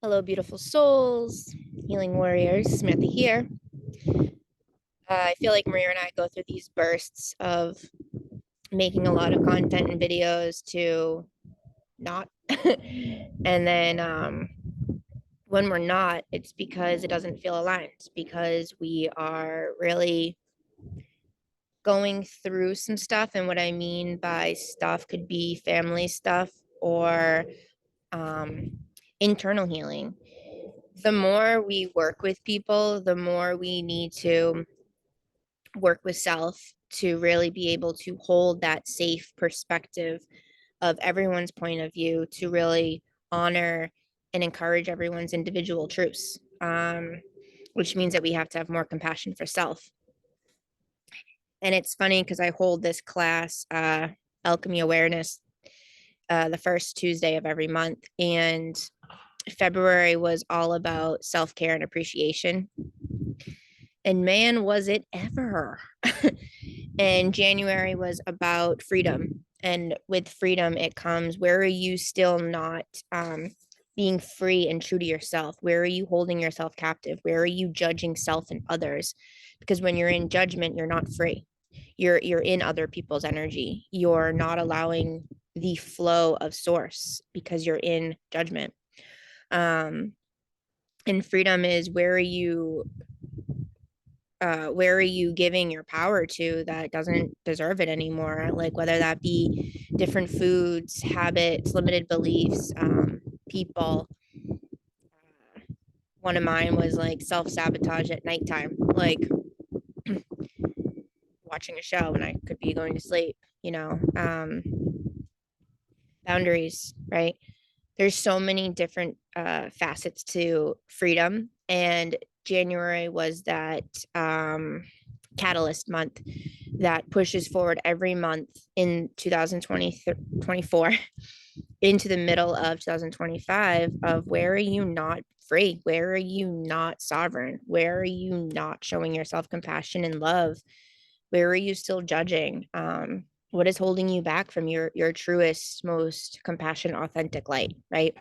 Hello, beautiful souls, healing warriors. Samantha here. I feel like Maria and I go through these bursts of making a lot of content and videos to not. And then when we're not, it's because it doesn't feel aligned, because we are really going through some stuff. And what I mean by stuff could be family stuff or um, internal healing. The more we work with people, the more we need to work with self to really be able to hold that safe perspective of everyone's point of view, to really honor and encourage everyone's individual truths, which means that we have to have more compassion for self. And it's funny because I hold this class, Alchemy Awareness, the first Tuesday of every month. And February was all about self care and appreciation. And man, was it ever. And January was about freedom. And with freedom, it comes, where are you still not being free and true to yourself? Where are you holding yourself captive? Where are you judging self and others? Because when you're in judgment, you're not free. You're in other people's energy. You're not allowing the flow of source because you're in judgment. And freedom is, where are you giving your power to that doesn't deserve it anymore? Like, whether that be different foods, habits, limited beliefs, people. One of mine was like self-sabotage at nighttime, like watching a show when I could be going to sleep, boundaries, right? There's so many different facets to freedom, and January was that catalyst month that pushes forward every month in 2024 into the middle of 2025 of, where are you not free? Where are you not sovereign? Where are you not showing yourself compassion and love? Where are you still judging? What is holding you back from your truest, most compassionate, authentic light, right?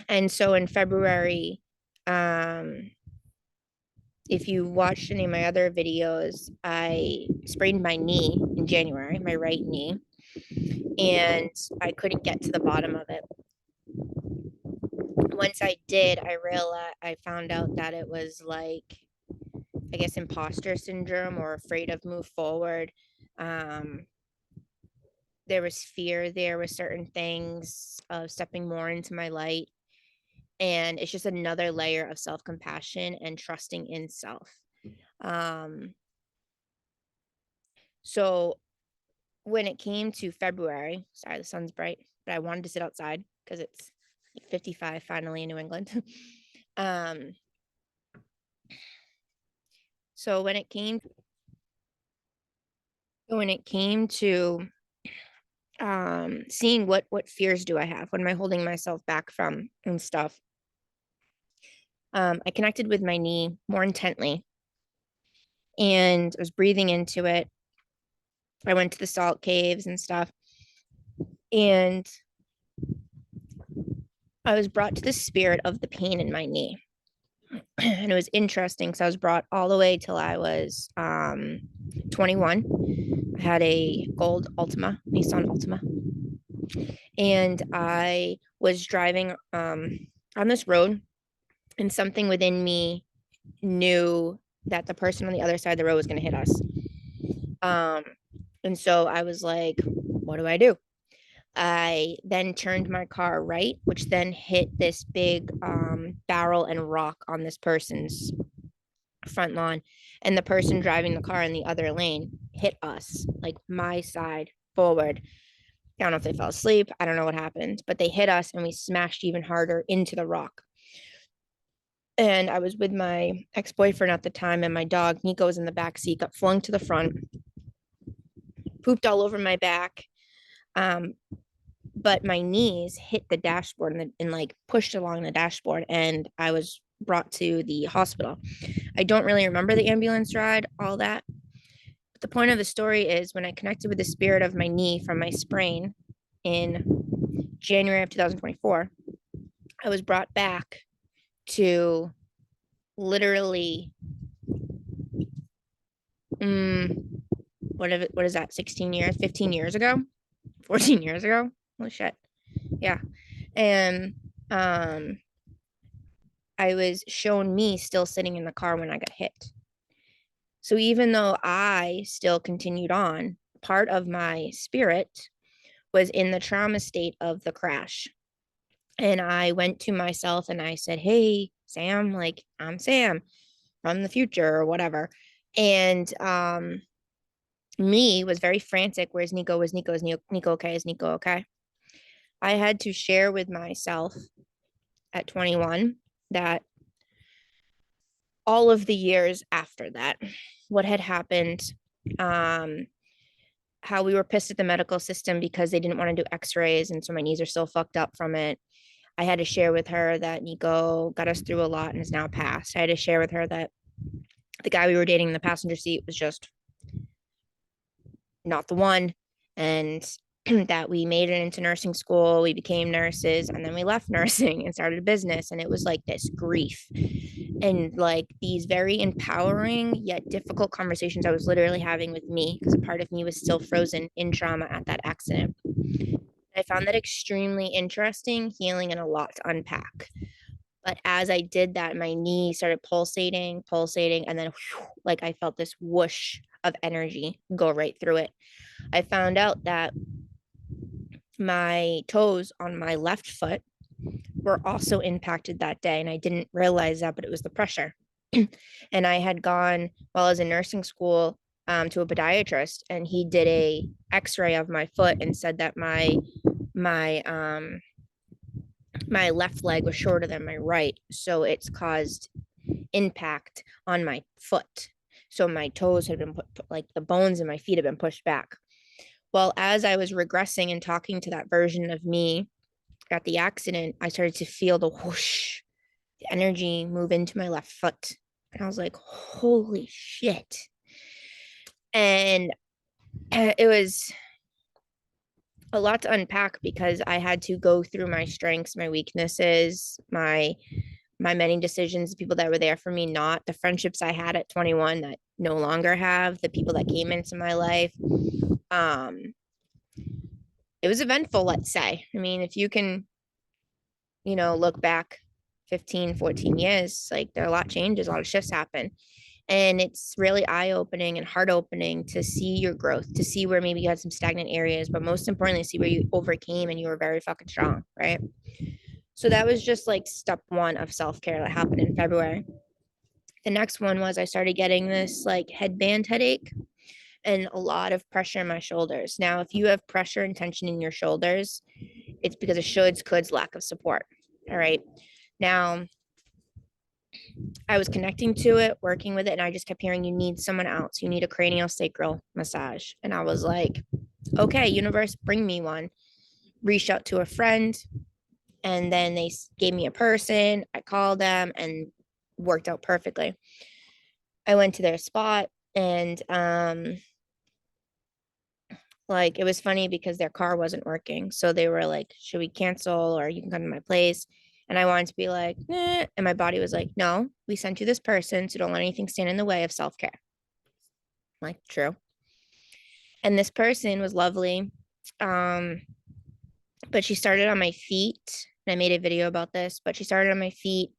And so in February, if you watched any of my other videos, I sprained my knee in January, my right knee, and I couldn't get to the bottom of it. Once I did, I found out that it was like, I guess, imposter syndrome, or afraid of move forward. There was fear there with certain things of stepping more into my light. And it's just another layer of self-compassion and trusting in self. So when it came to February, sorry, the sun's bright, but I wanted to sit outside because it's 55 finally in New England. So when it came to seeing what fears do I have, what am I holding myself back from and stuff, I connected with my knee more intently and I was breathing into it. I went to the salt caves and stuff, and I was brought to the spirit of the pain in my knee. And it was interesting because I was brought all the way till I was 21. I had a gold Nissan Altima, and I was driving on this road, and something within me knew that the person on the other side of the road was going to hit us. And so I was like, what do I do? I then turned my car right, which then hit this big barrel and rock on this person's front lawn. And the person driving the car in the other lane hit us, like my side forward. I don't know if they fell asleep. I don't know what happened, but they hit us and we smashed even harder into the rock. And I was with my ex-boyfriend at the time, and my dog Nico was in the back seat, got flung to the front, pooped all over my back. But my knees hit the dashboard and like pushed along the dashboard, and I was brought to the hospital. I don't really remember the ambulance ride, all that. But the point of the story is, when I connected with the spirit of my knee from my sprain in January of 2024, I was brought back to literally, what is that, 16 years, 15 years ago, 14 years ago? Holy shit. Yeah. And I was shown me still sitting in the car when I got hit. So even though I still continued on, part of my spirit was in the trauma state of the crash. And I went to myself and I said, "Hey, Sam, like I'm Sam from the future or whatever." And me was very frantic. Where's Nico? Was Nico? Is Nico okay? Is Nico okay? I had to share with myself at 21 that all of the years after that, what had happened, how we were pissed at the medical system because they didn't want to do x-rays. And so my knees are still fucked up from it. I had to share with her that Nico got us through a lot and is now passed. I had to share with her that the guy we were dating in the passenger seat was just not the one. And that we made it into nursing school, we became nurses, and then we left nursing and started a business. And it was like this grief and like these very empowering yet difficult conversations I was literally having with me because a part of me was still frozen in trauma at that accident. I found that extremely interesting, healing, and a lot to unpack. But as I did that, my knee started pulsating, and then whew, like I felt this whoosh of energy go right through it. I found out that my toes on my left foot were also impacted that day. And I didn't realize that, but it was the pressure. And I had gone while I was in nursing school to a podiatrist, and he did a x-ray of my foot and said that my my left leg was shorter than my right. So it's caused impact on my foot. So my toes had been put, like the bones in my feet had been pushed back. Well, as I was regressing and talking to that version of me at the accident, I started to feel the whoosh, the energy move into my left foot. And I was like, holy shit. And it was a lot to unpack because I had to go through my strengths, my weaknesses, my many decisions, the people that were there for me, not the friendships I had at 21 that no longer have, the people that came into my life. It was eventful, let's say. I mean, if you can, look back 15, 14 years, like there are a lot of changes, a lot of shifts happen. And it's really eye-opening and heart-opening to see your growth, to see where maybe you had some stagnant areas, but most importantly, see where you overcame and you were very fucking strong, right? So that was just like step one of self-care that happened in February. The next one was I started getting this like headband headache and a lot of pressure in my shoulders. Now, if you have pressure and tension in your shoulders, it's because of shoulds, coulds, lack of support. All right. Now, I was connecting to it, working with it, and I just kept hearing, you need someone else. You need a cranial sacral massage. And I was like, okay, universe, bring me one. Reached out to a friend, and then they gave me a person. I called them and worked out perfectly. I went to their spot, and like it was funny because their car wasn't working. So they were like, should we cancel or you can come to my place? And I wanted to be like, eh. And my body was like, no, we sent you this person. So don't let anything stand in the way of self-care. I'm like, true. And this person was lovely. But she started on my feet. And I made a video about this, but she started on my feet.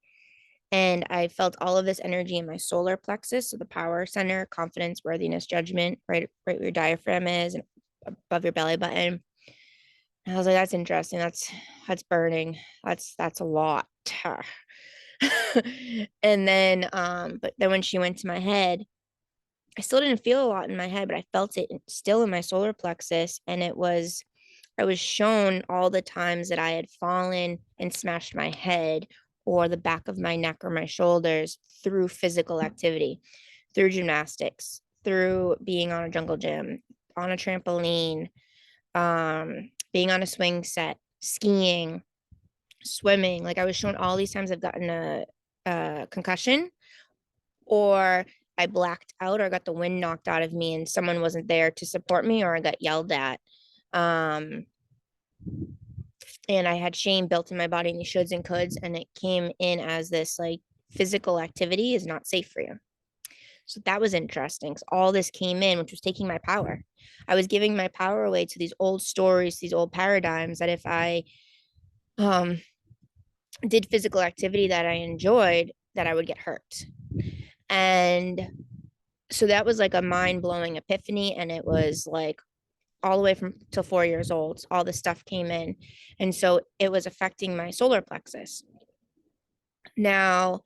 And I felt all of this energy in my solar plexus, so the power center, confidence, worthiness, judgment, right where your diaphragm is and above your belly button. And I was like, that's interesting. That's burning. That's a lot. And then but then when she went to my head, I still didn't feel a lot in my head, but I felt it still in my solar plexus. And I was shown all the times that I had fallen and smashed my head or the back of my neck or my shoulders through physical activity, through gymnastics, through being on a jungle gym, on a trampoline, being on a swing set, skiing, swimming. Like I was shown all these times I've gotten a concussion or I blacked out or got the wind knocked out of me and someone wasn't there to support me or I got yelled at. and I had shame built in my body and these shoulds and coulds, and it came in as this like physical activity is not safe for you. So that was interesting because all this came in, which was taking my power. I was giving my power away to these old stories, these old paradigms that if I um, did physical activity that I enjoyed, that I would get hurt. And so that was like a mind blowing epiphany. And it was like all the way from till 4 years old, all this stuff came in. And so it was affecting my solar plexus. Now,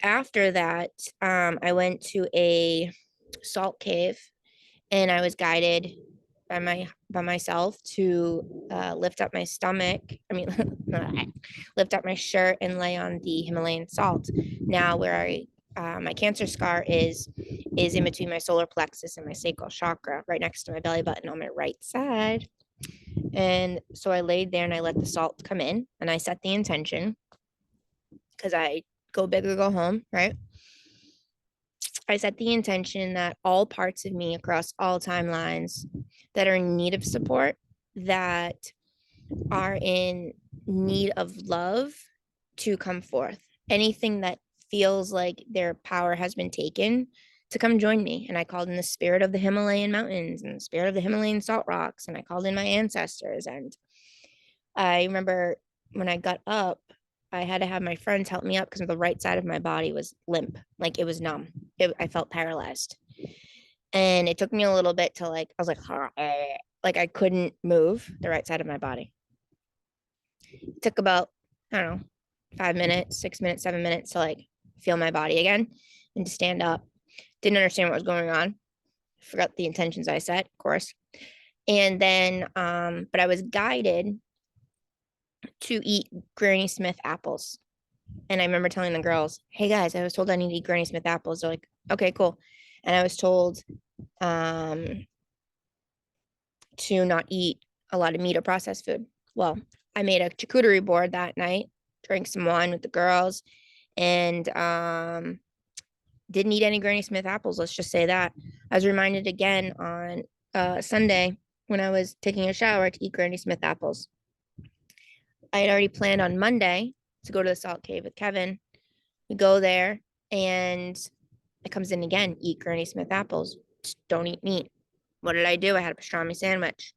after that, I went to a salt cave and I was guided by myself to lift up my stomach. I mean, lift up my shirt and lay on the Himalayan salt. Now, where my cancer scar is in between my solar plexus and my sacral chakra, right next to my belly button on my right side. And so I laid there and I let the salt come in and I set the intention because I go big or go home, right? I set the intention that all parts of me across all timelines that are in need of support, that are in need of love, to come forth. Anything that feels like their power has been taken, to come join me. And I called in the spirit of the Himalayan mountains and the spirit of the Himalayan salt rocks. And I called in my ancestors. And I remember when I got up, I had to have my friends help me up because the right side of my body was limp, like it was numb. I felt paralyzed. And it took me a little bit to like, I was like I couldn't move the right side of my body. It took about, I don't know, 5 minutes, 6 minutes, 7 minutes to like feel my body again and to stand up. Didn't understand what was going on. Forgot the intentions I set, of course. And then, but I was guided to eat Granny Smith apples. And I remember telling the girls, hey guys, I was told I need to eat Granny Smith apples. They're like, okay, cool. And I was told to not eat a lot of meat or processed food. Well, I made a charcuterie board that night, drank some wine with the girls, and didn't eat any Granny Smith apples. Let's just say that. I was reminded again on Sunday when I was taking a shower to eat Granny Smith apples. I had already planned on Monday to go to the salt cave with Kevin. We go there and it comes in again, eat Granny Smith apples. Just don't eat meat. What did I do? I had a pastrami sandwich.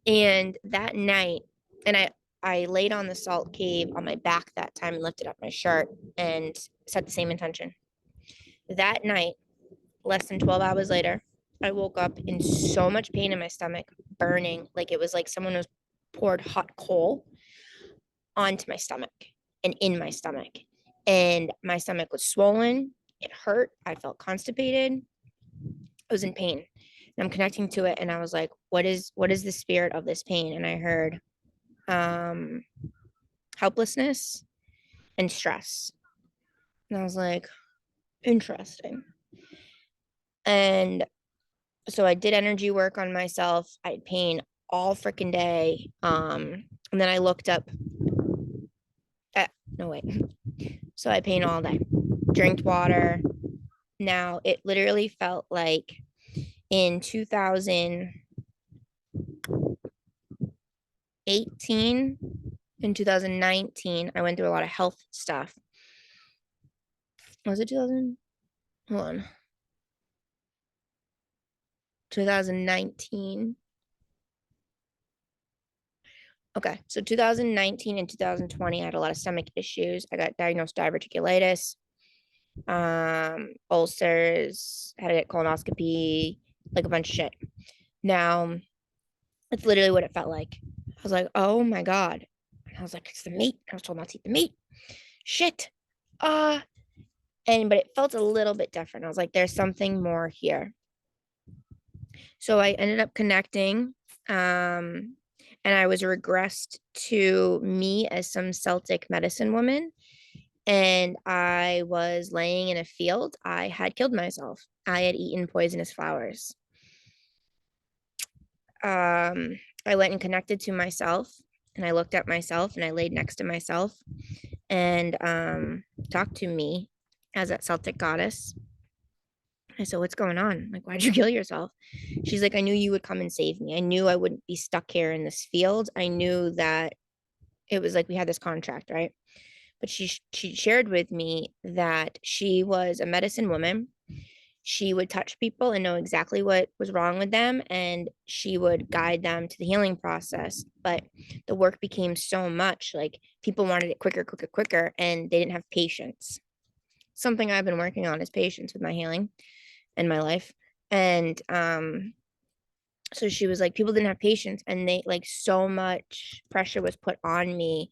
And that night, and I laid on the salt cave on my back that time and lifted up my shirt and set the same intention. That night, less than 12 hours later, I woke up in so much pain in my stomach, burning, like it was like someone was poured hot coal onto my stomach and in my stomach. And my stomach was swollen. It hurt. I felt constipated. I was in pain. And I'm connecting to it. And I was like, what is the spirit of this pain? And I heard helplessness and stress. And I was like, interesting. And so I did energy work on myself. I had pain all freaking day. And then I looked up no wait. So I pain all day. Drank water. Now it literally felt like in 2018 and 2019, I went through a lot of health stuff. Was it 2000? Hold on. 2019. Okay, so 2019 and 2020, I had a lot of stomach issues. I got diagnosed diverticulitis, ulcers, had to get colonoscopy, like a bunch of shit. Now, it's literally what it felt like. I was like, oh my God. And I was like, it's the meat. I was told not to eat the meat. Shit. But it felt a little bit different. I was like, there's something more here. So I ended up connecting, and I was regressed to me as some Celtic medicine woman. And I was laying in a field. I had killed myself. I had eaten poisonous flowers. I went and connected to myself, and I looked at myself and I laid next to myself and talked to me as that Celtic goddess. I said, what's going on? Like, why'd you kill yourself? She's like, I knew you would come and save me. I knew I wouldn't be stuck here in this field. I knew that it was like we had this contract, right? But she shared with me that she was a medicine woman. She would touch people and know exactly what was wrong with them, and she would guide them to the healing process. But the work became so much, like people wanted it quicker, quicker, quicker, and they didn't have patience. Something I've been working on is patience with my healing in my life. And so she was like, people didn't have patience, and they like so much pressure was put on me,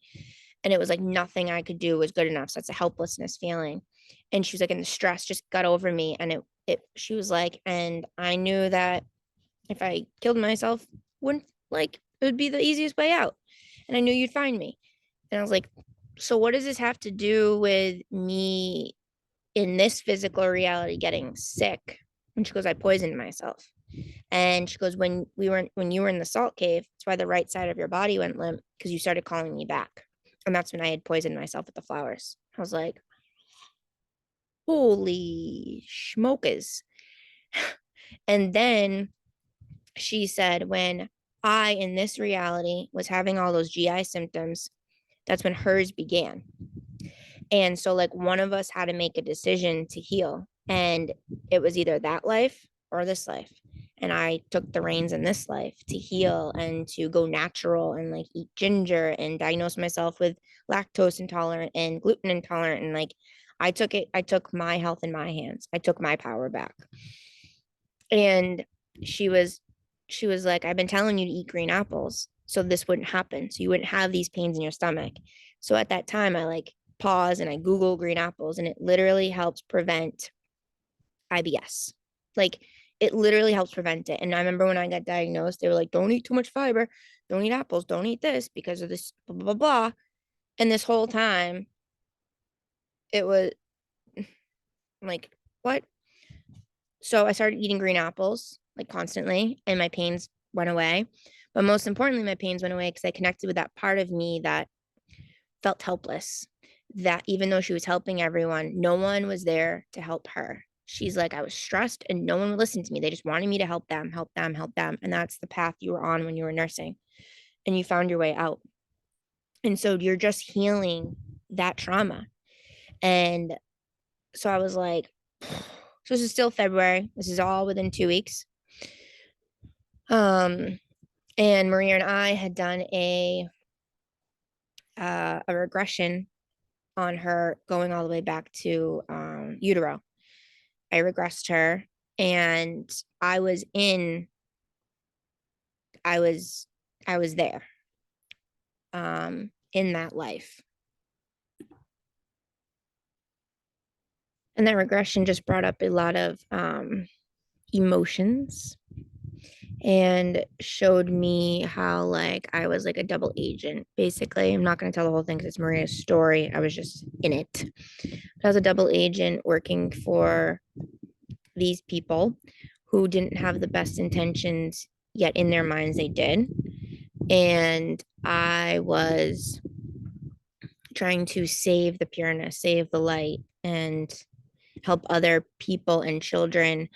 and it was like nothing I could do was good enough. So it's a helplessness feeling. And she was like, and the stress just got over me. And she was like, and I knew that if I killed myself, wouldn't like it would be the easiest way out. And I knew you'd find me. And I was like, so what does this have to do with me in this physical reality getting sick? And she goes, I poisoned myself. And she goes, when you were in the salt cave, that's why the right side of your body went limp, because you started calling me back. And that's when I had poisoned myself with the flowers. I was like, holy smokers. And then she said, when I, in this reality, was having all those GI symptoms, that's when hers began. And so, like, one of us had to make a decision to heal. And it was either that life or this life. And I took the reins in this life to heal and to go natural and like eat ginger and diagnose myself with lactose intolerant and gluten intolerant. And like, I took my health in my hands. I took my power back. And she was, she was like, I've been telling you to eat green apples so this wouldn't happen. So you wouldn't have these pains in your stomach. So at that time, I like pause and I Google green apples, and it literally helps prevent IBS. Like it literally helps prevent it. And I remember when I got diagnosed, they were like, don't eat too much fiber, don't eat apples, don't eat this because of this, blah, blah, blah, blah. And this whole time, it was like, what? So I started eating green apples like constantly, and my pains went away. But most importantly, my pains went away because I connected with that part of me that felt helpless. That even though she was helping everyone, no one was there to help her. She's like, I was stressed and no one would listen to me. They just wanted me to help them, help them, help them. And that's the path you were on when you were nursing, and you found your way out. And so you're just healing that trauma. And so I was like, so this is still February. This is all within 2 weeks. And Maria and I had done a regression on her going all the way back to utero. I regressed her, and I was in, I was, I was there in that life. And that regression just brought up a lot of emotions and showed me how like I was like a double agent. Basically, I'm not going to tell the whole thing because it's Maria's story. I was just in it. I was a double agent working for these people who didn't have the best intentions, yet in their minds they did. And I was trying to save the pureness, save the light, and help other people and children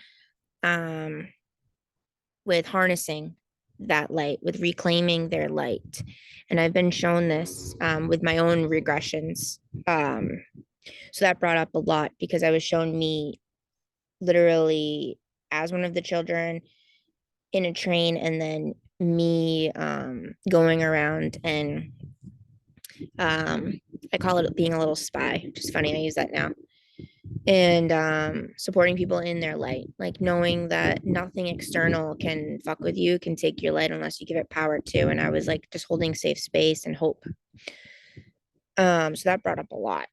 with harnessing that light, with reclaiming their light. And I've been shown this with my own regressions. So that brought up a lot because I was shown me literally as one of the children in a train, and then me going around and I call it being a little spy, which is funny. I use that now. And supporting people in their light, like knowing that nothing external can fuck with you, can take your light unless you give it power to. And I was like just holding safe space and hope. So that brought up a lot.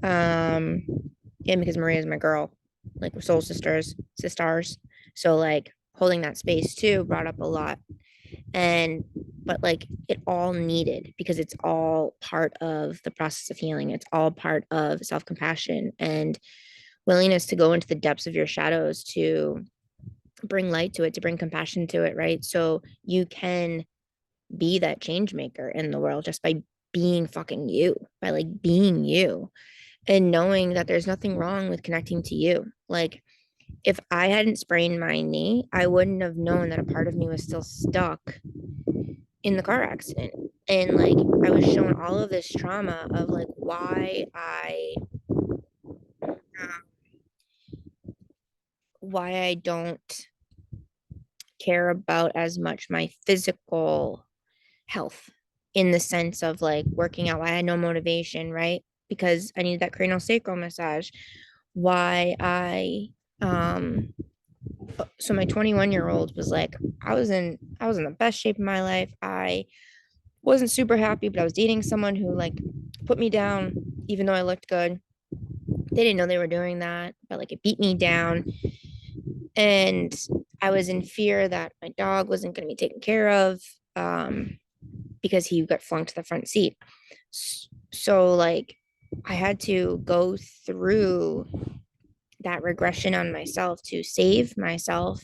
And because Maria is my girl, like we're soul sisters. So like holding that space too brought up a lot. And but like it all needed, because it's all part of the process of healing. It's all part of self-compassion and willingness to go into the depths of your shadows, to bring light to it, to bring compassion to it, right? So you can be that change maker in the world just by being fucking you, by like being you. and knowing that there's nothing wrong with connecting to you. Like, if I hadn't sprained my knee, I wouldn't have known that a part of me was still stuck in the car accident. And like, I was shown all of this trauma of like um, why I don't care about as much my physical health, in the sense of like working out. I had no motivation, right? Because I needed that cranial sacral massage. Why I so my 21-year-old was like, I was in the best shape of my life. I wasn't super happy, but I was dating someone who like put me down even though I looked good. They didn't know they were doing that, but like it beat me down. And I was in fear that my dog wasn't going to be taken care of, because he got flung to the front seat. So like I had to go through that regression on myself to save myself,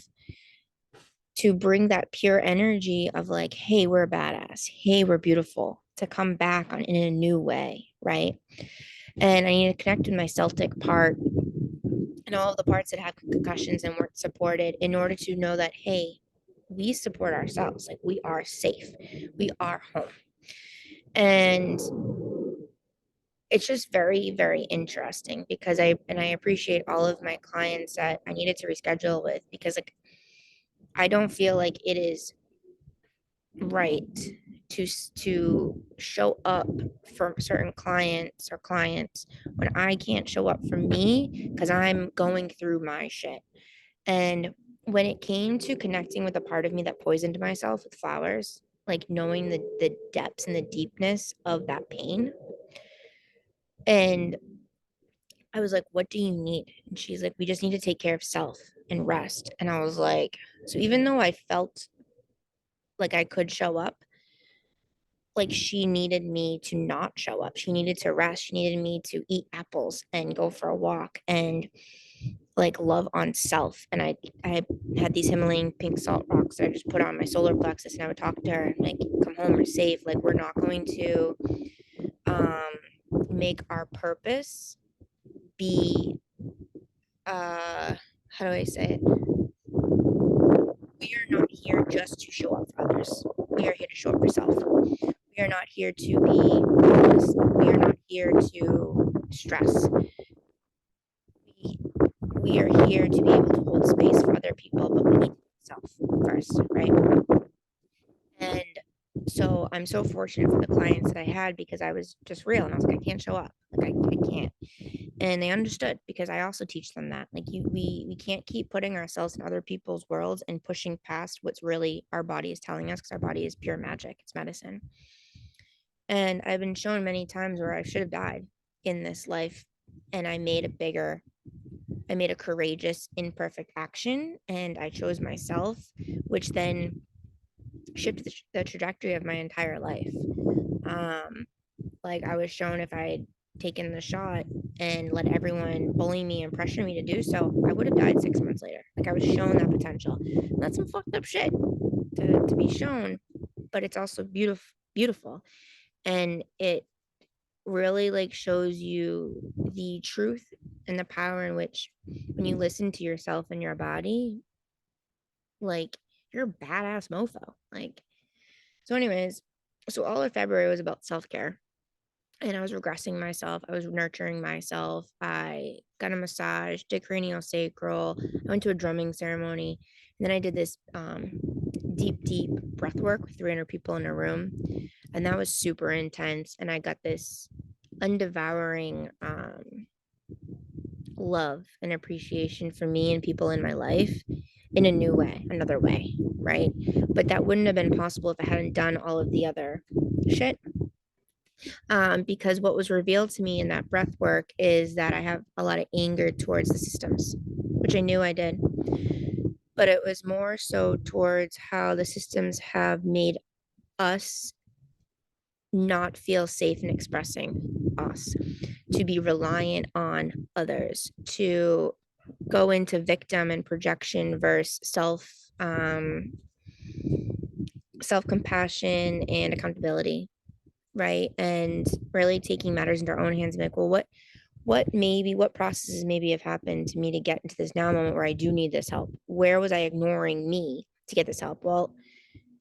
to bring that pure energy of like, hey, we're badass, hey, we're beautiful, to come back on in a new way, right? And I need to connect with my Celtic part and all of the parts that have concussions and weren't supported, in order to know that, hey, we support ourselves, like we are safe, we are home. And it's just very, very interesting, because I appreciate all of my clients that I needed to reschedule with, because like I don't feel like it is right to show up for certain clients when I can't show up for me because I'm going through my shit. And when it came to connecting with a part of me that poisoned myself with flowers, like knowing the depths and the deepness of that pain, and I was like, what do you need? And she's like, we just need to take care of self and rest. And I was like, so even though I felt like I could show up, like she needed me to not show up. She needed to rest. She needed me to eat apples and go for a walk and like love on self. And I had these Himalayan pink salt rocks that I just put on my solar plexus, and I would talk to her and like, come home, we're safe. Like we're not going to make our purpose be how do I say it? We are not here just to show up for others. We are here to show up for self. We are not here to be focused. We are not here to stress. We, we are here to be able to hold space for other people, but we need self first, right? And so I'm so fortunate for the clients that I had, because I was just real and I was like, I can't show up. Like I can't. And they understood, because I also teach them that like we can't keep putting ourselves in other people's worlds and pushing past what's really our body is telling us, because our body is pure magic, it's medicine. And I've been shown many times where I should have died in this life, and I made a courageous imperfect action, and I chose myself, which then shifted the trajectory of my entire life. um like I was shown, if I had taken the shot and let everyone bully me and pressure me to do so, I would have died 6 months later. Like I was shown that potential. And that's some fucked up shit to be shown, but it's also beautiful. And it really like shows you the truth and the power in which, when you listen to yourself and your body, like you're a badass mofo. Like, so anyways, so all of February was about self-care, and I was regressing myself. I was nurturing myself. I got a massage, did cranial sacral. I went to a drumming ceremony. And then I did this deep breath work with 300 people in a room. And that was super intense. And I got this undevouring love and appreciation for me and people in my life in a new way, another way, right? But that wouldn't have been possible if I hadn't done all of the other shit. Because what was revealed to me in that breath work is that I have a lot of anger towards the systems, which I knew I did. But it was more so towards how the systems have made us not feel safe in expressing us, to be reliant on others, to go into victim and projection versus self compassion and accountability, right? And really taking matters into our own hands and be like, well, what processes maybe have happened to me to get into this now moment where I do need this help? Where was I ignoring me to get this help? Well,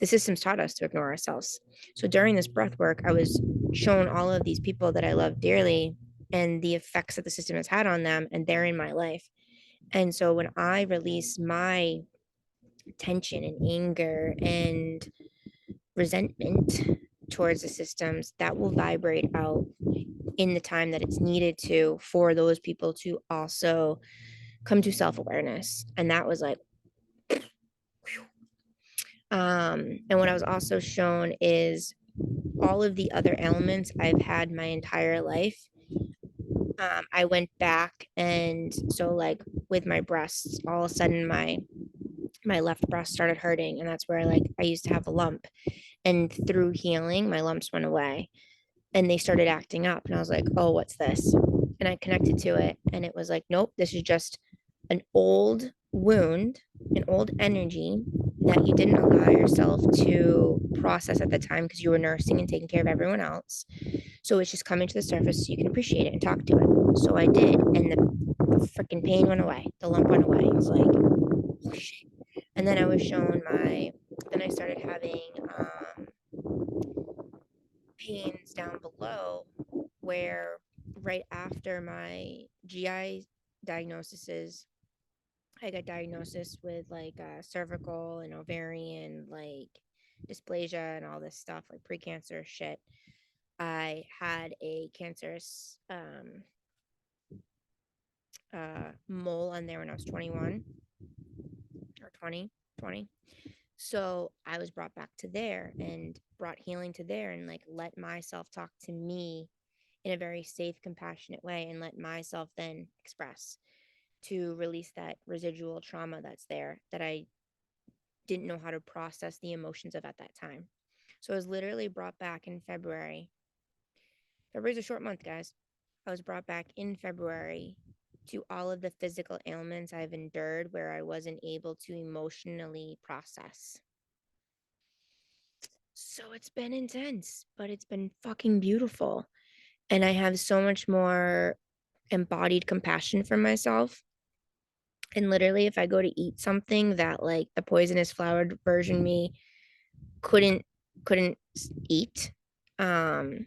the systems taught us to ignore ourselves. So during this breath work, I was shown all of these people that I love dearly and the effects that the system has had on them, and they're in my life. And so when I release my tension and anger and resentment towards the systems, that will vibrate out in the time that it's needed to for those people to also come to self-awareness. And that was like, and what I was also shown is all of the other elements I've had my entire life. I went back, and so like with my breasts, all of a sudden my left breast started hurting, and that's where like I used to have a lump, and through healing my lumps went away and they started acting up, and I was like, oh, what's this? And I connected to it, and it was like, nope, this is just an old wound, an old energy that you didn't allow yourself to process at the time because you were nursing and taking care of everyone else. So it's just coming to the surface so you can appreciate it and talk to it. So I did, and the freaking pain went away. The lump went away. I was like, oh shit. And then I was shown then I started having pains down below where right after my GI diagnoses, I got diagnosis with like cervical and ovarian like dysplasia and all this stuff, like precancerous shit. I had a cancerous mole on there when I was 21 or 20. So I was brought back to there and brought healing to there and like let myself talk to me in a very safe, compassionate way and let myself then express to release that residual trauma that's there that I didn't know how to process the emotions of at that time. So I was literally brought back in February. February's a short month, guys. I was brought back in February to all of the physical ailments I've endured where I wasn't able to emotionally process. So it's been intense, but it's been fucking beautiful. And I have so much more embodied compassion for myself. And literally, if I go to eat something that like the poisonous flowered version me couldn't eat, um,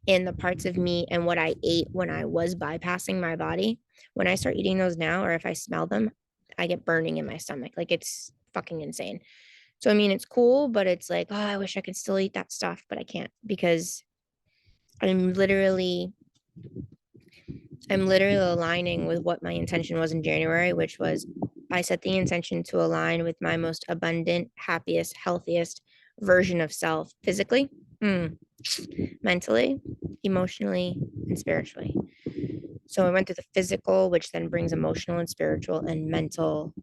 and the parts of me and what I ate when I was bypassing my body, when I start eating those now, or if I smell them, I get burning in my stomach. Like it's fucking insane. So I mean, it's cool, but it's like, oh, I wish I could still eat that stuff, but I can't because I'm literally I'm literally aligning with what my intention was in January, which was I set the intention to align with my most abundant, happiest, healthiest version of self physically, mentally, emotionally, and spiritually. So I went through the physical, which then brings emotional and spiritual and mental,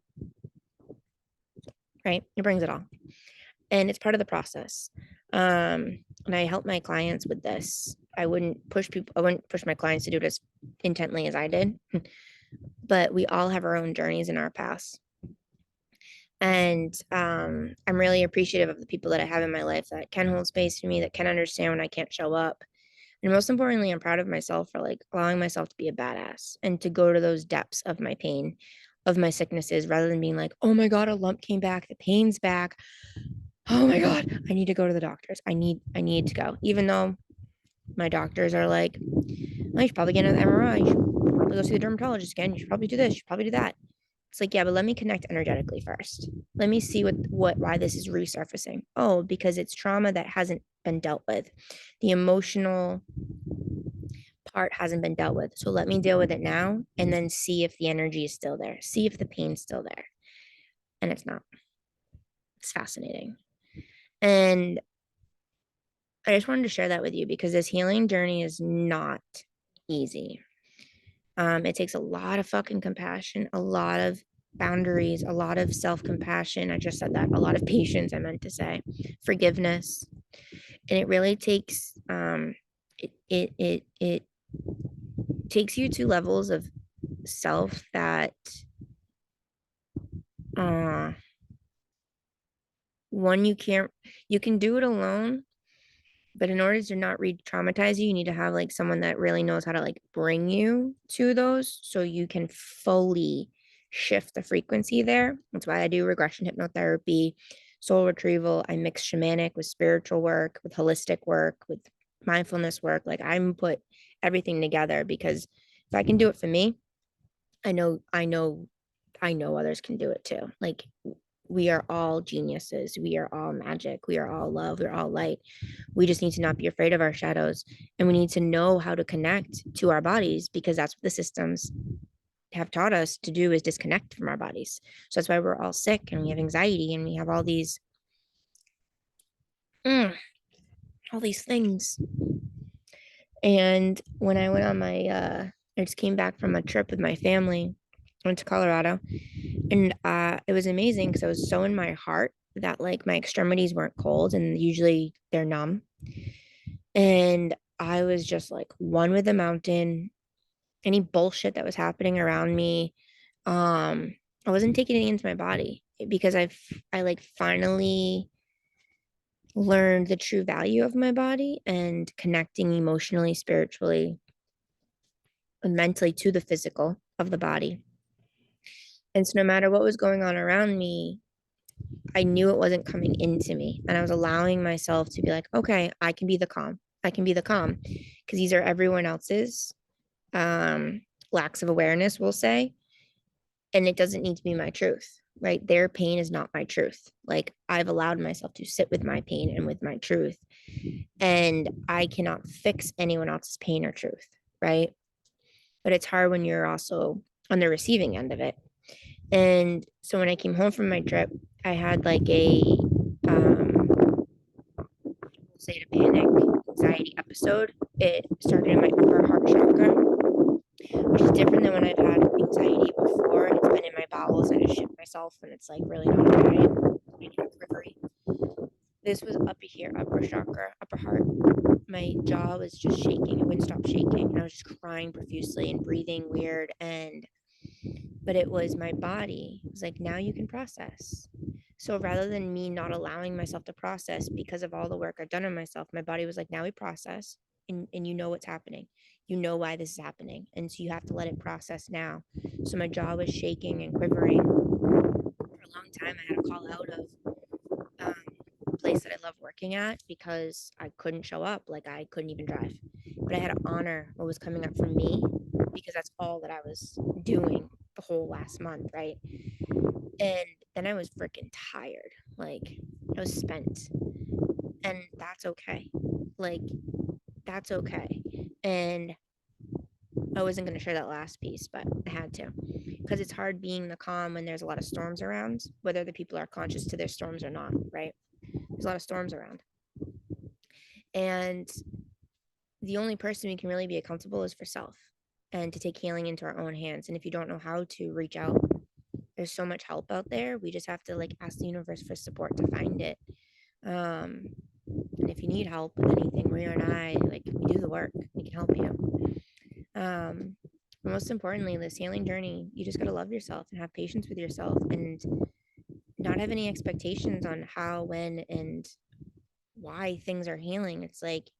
right? It brings it all. And it's part of the process. And I help my clients with this. I wouldn't push my clients to do it as intently as I did, but we all have our own journeys in our past. And I'm really appreciative of the people that I have in my life that can hold space for me, that can understand when I can't show up. And most importantly, I'm proud of myself for like allowing myself to be a badass and to go to those depths of my pain, of my sicknesses, rather than being like, oh my God, a lump came back, the pain's back. Oh my God, I need to go to the doctors. I need to go. Even though my doctors are like, well, you should probably get an MRI. You should probably go see the dermatologist again. You should probably do this. You should probably do that. It's like, yeah, but let me connect energetically first. Let me see why this is resurfacing. Oh, because it's trauma that hasn't been dealt with. The emotional part hasn't been dealt with. So let me deal with it now and then see if the energy is still there. See if the pain's still there. And it's not. It's fascinating. And I just wanted to share that with you because this healing journey is not easy. It takes a lot of fucking compassion, a lot of boundaries, a lot of self-compassion. I just said that, a lot of patience, I meant to say, forgiveness. And it really takes it takes you to levels of self that one you can do it alone, But in order to not re-traumatize you, you need to have like someone that really knows how to like bring you to those so you can fully shift the frequency there. That's why I do regression hypnotherapy, soul retrieval. I mix shamanic with spiritual work, with holistic work, with mindfulness work. Like I'm put everything together because if I can do it for me, I know others can do it too. Like we are all geniuses. We are all magic. We are all love. We're all light. We just need to not be afraid of our shadows. And we need to know how to connect to our bodies because that's what the systems have taught us to do is disconnect from our bodies. So that's why we're all sick and we have anxiety and we have mm, all these things. And when I went on I just came back from a trip with my family, went to Colorado, and it was amazing because I was so in my heart that like my extremities weren't cold and usually they're numb. And I was just like one with the mountain, any bullshit that was happening around me. I wasn't taking it into my body because I like finally learned the true value of my body and connecting emotionally, spiritually, and mentally to the physical of the body. And so no matter what was going on around me, I knew it wasn't coming into me. And I was allowing myself to be like, okay, I can be the calm. I can be the calm because these are everyone else's lacks of awareness, we'll say. And it doesn't need to be my truth, right? Their pain is not my truth. Like I've allowed myself to sit with my pain and with my truth. And I cannot fix anyone else's pain or truth, right? But it's hard when you're also on the receiving end of it. And so when I came home from my trip, I had like we'll say a panic anxiety episode. It started in my upper heart chakra, which is different than when I've had anxiety before. It's been in my bowels. I just shit myself and it's like really not right. I need recovery. This was up here, upper chakra, upper heart. My jaw was just shaking. It wouldn't stop shaking. And I was just crying profusely and breathing weird. But it was my body. It was like, now you can process. So rather than me not allowing myself to process because of all the work I've done on myself, my body was like, now we process and you know what's happening. You know why this is happening. And so you have to let it process now. So my jaw was shaking and quivering. For a long time, I had to call out of a place that I love working at because I couldn't show up. Like I couldn't even drive. But I had to honor what was coming up from me because that's all that I was doing the whole last month, right? And then I was freaking tired. Like I was spent. And that's okay. Like that's okay. And I wasn't going to share that last piece, but I had to because it's hard being the calm when there's a lot of storms around, whether the people are conscious to their storms or not, right? There's a lot of storms around. And the only person we can really be accountable is for self and to take healing into our own hands. And if you don't know how to reach out, there's so much help out there. We just have to like ask the universe for support to find it. Um, and if you need help with anything, Maria and I, like, we do the work. We can help you. Most importantly, this healing journey, you just got to love yourself and have patience with yourself and not have any expectations on how, when, and why things are healing. It's like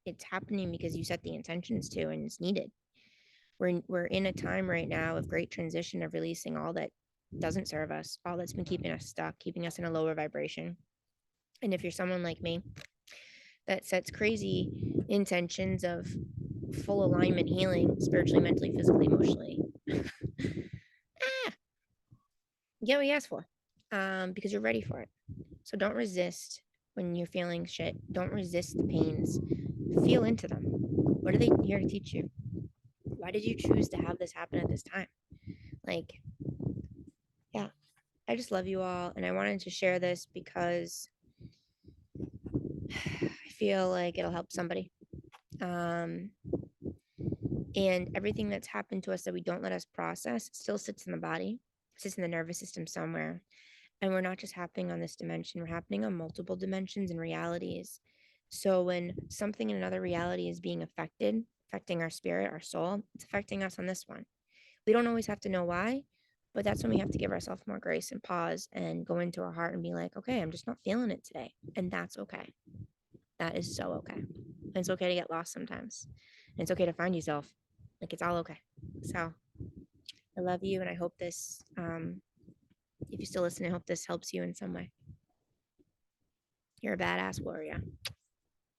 it's happening because you set the intentions to and it's needed. We're in a time right now of great transition of releasing all that doesn't serve us, all that's been keeping us stuck, keeping us in a lower vibration. And if you're someone like me that sets crazy intentions of full alignment healing spiritually, mentally, physically, emotionally, get what you asked for because you're ready for it. So don't resist when you're feeling shit. Don't resist the pains. Feel into them. What are they here to teach you? Why did you choose to have this happen at this time? Like, yeah, I just love you all. And I wanted to share this because I feel like it'll help somebody. And everything that's happened to us that we don't let us process still sits in the body, sits in the nervous system somewhere. And we're not just happening on this dimension, we're happening on multiple dimensions and realities. So when something in another reality is being affected, affecting our spirit, our soul, it's affecting us on this one. We don't always have to know why, but that's when we have to give ourselves more grace and pause and go into our heart and be like, okay, I'm just not feeling it today. And that's okay. That is so okay. And it's okay to get lost sometimes. And it's okay to find yourself. Like it's all okay. So I love you, and I hope this, if you still listen, I hope this helps you in some way. You're a badass warrior.